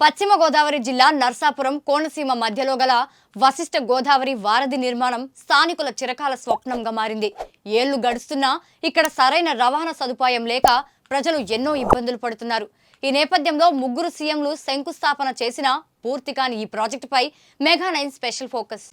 పశ్చిమ గోదావరి జిల్లా నర్సాపురం కోనసీమ మధ్యలో గల వశిష్ఠ గోదావరి వారధి నిర్మాణం స్థానికుల చిరకాల స్వప్నంగా మారింది. ఏళ్లు గడుస్తున్నా ఇక్కడ సరైన రవాణా సదుపాయం లేక ప్రజలు ఎన్నో ఇబ్బందులు పడుతున్నారు. ఈ నేపథ్యంలో ముగ్గురు సీఎంలు శంకుస్థాపన చేసినా పూర్తి కాని ఈ ప్రాజెక్టుపై మెగా9 స్పెషల్ ఫోకస్.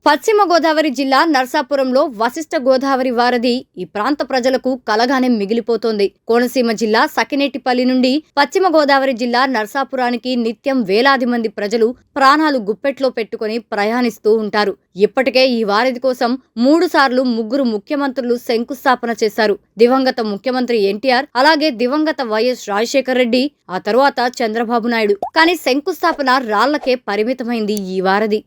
పశ్చిమ గోదావరి జిల్లా నర్సాపురంలో వశిష్ఠ గోదావరి వారధి ఈ ప్రాంత ప్రజలకు కలగానే మిగిలిపోతోంది. కోనసీమ జిల్లా సకినేటిపల్లి నుండి పశ్చిమ గోదావరి జిల్లా నర్సాపురానికి నిత్యం వేలాది మంది ప్రజలు ప్రాణాలు గుప్పెట్లో పెట్టుకుని ప్రయాణిస్తూ ఉంటారు. ఇప్పటికే ఈ వారధి కోసం 3 సార్లు ముగ్గురు ముఖ్యమంత్రులు శంకుస్థాపన చేశారు. దివంగత ముఖ్యమంత్రి ఎన్టీఆర్, అలాగే దివంగత వైఎస్ రాజశేఖర్ రెడ్డి, ఆ తరువాత చంద్రబాబు నాయుడు. కానీ శంకుస్థాపన రాళ్లకే పరిమితమైంది ఈ వారధి.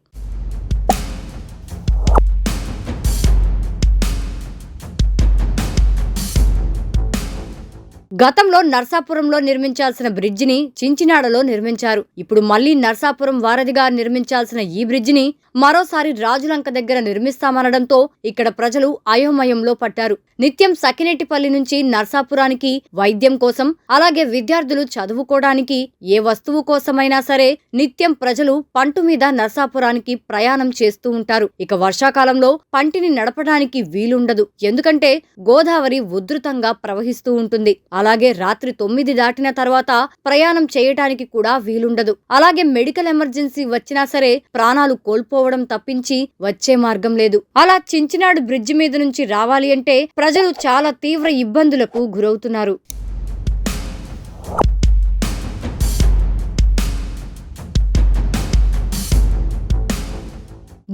గతంలో నర్సాపురంలో నిర్మించాల్సిన బ్రిడ్జిని చించినాడలో నిర్మించారు. ఇప్పుడు మళ్లీ నర్సాపురం వారధిగా నిర్మించాల్సిన ఈ బ్రిడ్జిని మరోసారి రాజులంక దగ్గర నిర్మిస్తామనడంతో ఇక్కడ ప్రజలు అయోమయంలో పట్టారు. నిత్యం సకినేటిపల్లి నుంచి నర్సాపురానికి వైద్యం కోసం, అలాగే విద్యార్థులు చదువుకోవడానికి ఏ వస్తువు కోసమైనా సరే నిత్యం ప్రజలు పంటు మీద నర్సాపురానికి ప్రయాణం చేస్తూ ఉంటారు. ఇక వర్షాకాలంలో పంటిని నడపడానికి వీలుండదు. ఎందుకంటే గోదావరి ఉధృతంగా ప్రవహిస్తూ ఉంటుంది. అలాగే రాత్రి 9 దాటిన తర్వాత ప్రయాణం చేయటానికి కూడా వీలుండదు. అలాగే మెడికల్ ఎమర్జెన్సీ వచ్చినా సరే ప్రాణాలు కోల్పోవడం తప్పించి వచ్చే మార్గం లేదు. అలా చించినాడు బ్రిడ్జి మీద నుంచి రావాలి అంటే ప్రజలు చాలా తీవ్ర ఇబ్బందులకు గురవుతున్నారు.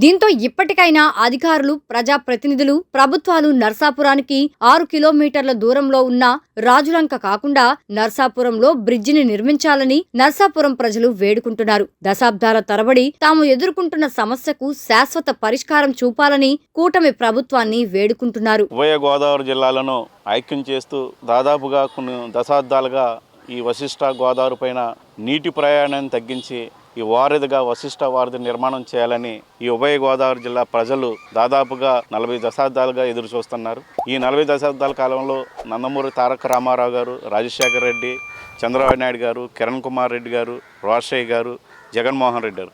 దీంతో ఇప్పటికైనా అధికారులు, ప్రజాప్రతినిధులు, ప్రభుత్వాలు నర్సాపురానికి 6 కిలోమీటర్ల దూరంలో ఉన్న రాజులంక కాకుండా నర్సాపురంలో బ్రిడ్జిని నిర్మించాలని నర్సాపురం ప్రజలు వేడుకుంటున్నారు. దశాబ్దాల తరబడి తాము ఎదుర్కొంటున్న సమస్యకు శాశ్వత పరిష్కారం చూపాలని కూటమి ప్రభుత్వాన్ని వేడుకుంటున్నారు. ఉభయ గోదావరి జిల్లాలను ఐక్యం చేస్తూ దాదాపుగా కొన్ని దశాబ్దాలుగా ఈ వశిష్ఠ గోదావరి పైన నీటి ప్రయాణాన్ని తగ్గించి ఈ వారధిగా వశిష్ఠ వారధి నిర్మాణం చేయాలని ఈ ఉభయ గోదావరి జిల్లా ప్రజలు దాదాపుగా 40 దశాబ్దాలుగా ఎదురు చూస్తున్నారు. ఈ 40 దశాబ్దాల కాలంలో నందమూరి తారక రామారావు గారు, రాజశేఖర రెడ్డి, చంద్రబాబు నాయుడు గారు, కిరణ్ కుమార్ రెడ్డి గారు, రోషయ్య గారు, జగన్మోహన్ రెడ్డి గారు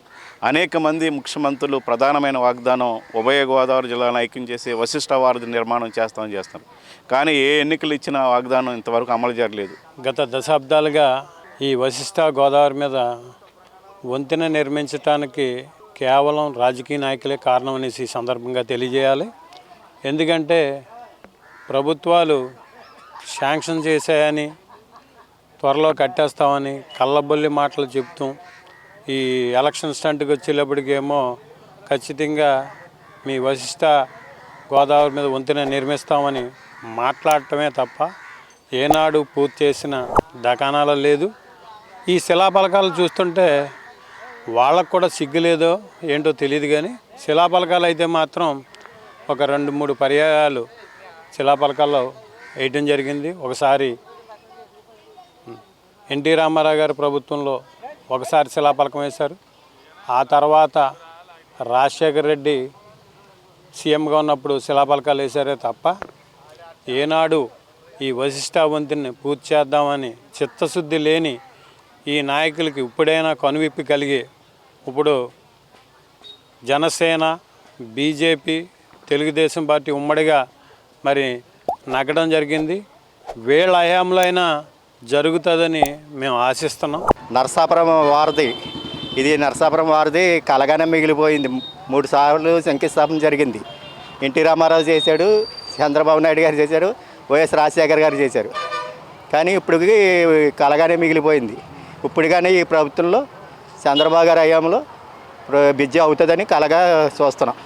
అనేక మంది ముఖ్యమంత్రులు ప్రధానమైన వాగ్దానం ఉభయ గోదావరి జిల్లాను ఐక్యం చేసి వశిష్ఠ వారధి నిర్మాణం చేస్తారు. కానీ ఏ ఎన్నికలు ఇచ్చిన వాగ్దానం ఇంతవరకు అమలు జరగలేదు. గత దశాబ్దాలుగా ఈ వశిష్ఠ గోదావరి మీద వంతెన నిర్మించడానికి కేవలం రాజకీయ నాయకులే కారణం అనేసి ఈ సందర్భంగా తెలియజేయాలి. ఎందుకంటే ప్రభుత్వాలు శాంక్షన్ చేశాయని, త్వరలో కట్టేస్తామని కళ్ళబొల్లి మాటలు చెప్తూ ఈ ఎలక్షన్ స్టంట్కి వచ్చేటప్పటికేమో ఖచ్చితంగా మీ వశిష్ఠ గోదావరి మీద వంతెన నిర్మిస్తామని మాట్లాడటమే తప్ప ఏనాడు పూర్తి చేసిన దకాణాలు లేదు. ఈ శిలాపలకాలు చూస్తుంటే వాళ్ళకు కూడా సిగ్గులేదో ఏంటో తెలియదు. కానీ శిలాపలకాలు అయితే మాత్రం ఒక 2-3 పర్యాయాలు శిలాపలకాల్లో వేయటం జరిగింది. ఒకసారి ఎన్టీ రామారావు గారి ప్రభుత్వంలో ఒకసారి శిలాపలకం వేశారు. ఆ తర్వాత రాజశేఖర రెడ్డి సీఎంగా ఉన్నప్పుడు శిలాపలకాలు వేశారే తప్ప ఏనాడు ఈ వశిష్ఠ వంతెనని పూర్తి చేద్దామని చిత్తశుద్ధి లేని ఈ నాయకులకి ఇప్పుడైనా కనువిప్పి కలిగి ఇప్పుడు జనసేన, బీజేపీ, తెలుగుదేశం పార్టీ ఉమ్మడిగా మరి నగ్గడం జరిగింది. వీళ్ళ హయాంలో అయినా జరుగుతుందని మేము ఆశిస్తున్నాం. నర్సాపురం వారధి, ఇది నర్సాపురం వారధి కలగానే మిగిలిపోయింది. 3 సార్లు శంకుస్థాపన జరిగింది. ఎన్టీ రామారావు చేశాడు, చంద్రబాబు నాయుడు గారు చేశారు, వైఎస్ రాజశేఖర్ గారు చేశారు. కానీ ఇప్పటికి కలగానే మిగిలిపోయింది. ఇప్పుడు కానీ ఈ ప్రభుత్వంలో చంద్రబాబు గారి హయాంలో బ్రిడ్జి అవుతుందని కలగా చూస్తున్నాం.